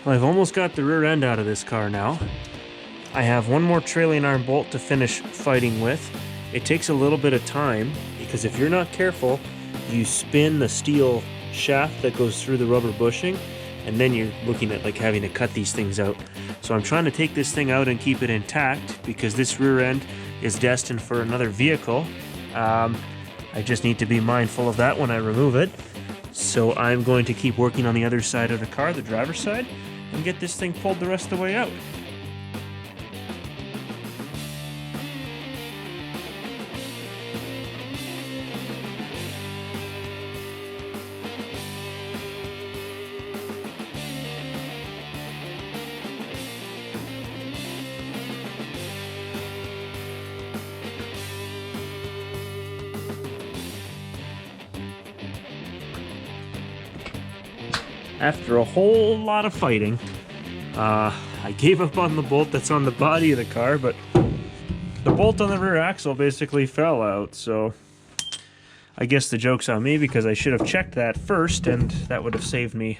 Well, I've almost got the rear end out of this car now. I have one more trailing arm bolt to finish fighting with. It takes a little bit of time because if you're not careful, you spin the steel shaft that goes through the rubber bushing, and then you're looking at like having to cut these things out. So I'm trying to take this thing out and keep it intact because this rear end is destined for another vehicle. I just need to be mindful of that when I remove it. So I'm going to keep working on the other side of the car, the driver's side, and get this thing pulled the rest of the way out. After a whole lot of fighting, I gave up on the bolt that's on the body of the car, but the bolt on the rear axle basically fell out, so I guess the joke's on me because I should have checked that first, and that would have saved me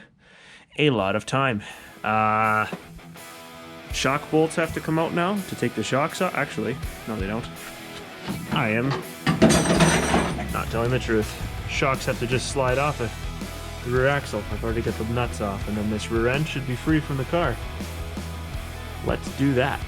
a lot of time. Shock bolts have to come out now to take the shocks off. Actually, no they don't. I am not telling the truth. Shocks have to just slide off it. The rear axle, I've already got the nuts off, and then this rear end should be free from the car. Let's do that.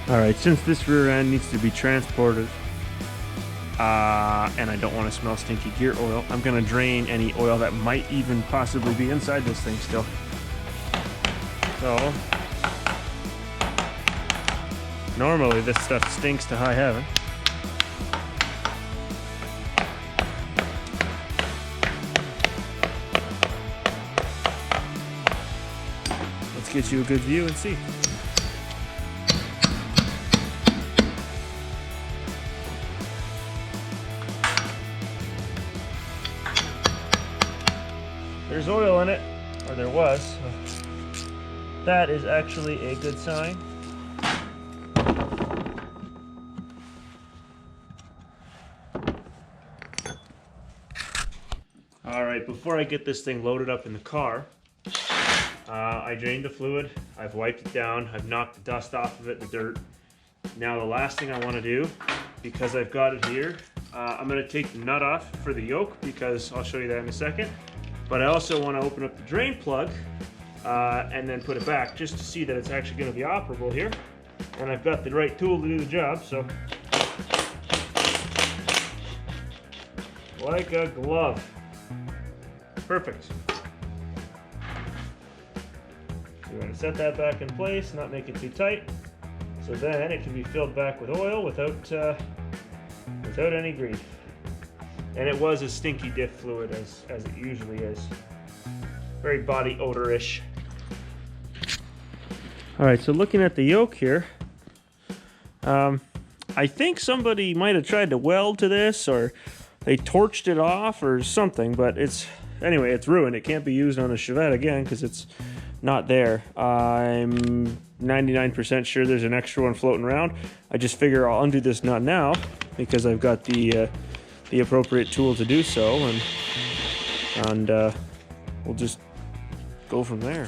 Alright, since this rear end needs to be transported, and I don't want to smell stinky gear oil, I'm going to drain any oil that might even possibly be inside this thing still. So, normally this stuff stinks to high heaven. Let's get you a good view and see. There's oil in it, or there was. So that is actually a good sign. Alright, before I get this thing loaded up in the car, I drained the fluid, I've wiped it down, I've knocked the dust off of it, the dirt. Now the last thing I want to do, because I've got it here, I'm going to take the nut off for the yoke, because I'll show you that in a second. But I also want to open up the drain plug and then put it back just to see that it's actually going to be operable here. And I've got the right tool to do the job, so like a glove. Perfect. So we're going to set that back in place, not make it too tight, so then it can be filled back with oil without any grief. And it was a stinky diff fluid as it usually is. Very body odor-ish. Alright, so looking at the yoke here, I think somebody might have tried to weld to this, or they torched it off or something, but anyway, it's ruined. It can't be used on a Chevette again because it's not there. I'm 99% sure there's an extra one floating around. I just figure I'll undo this nut now because I've got the appropriate tool to do so, and we'll just go from there.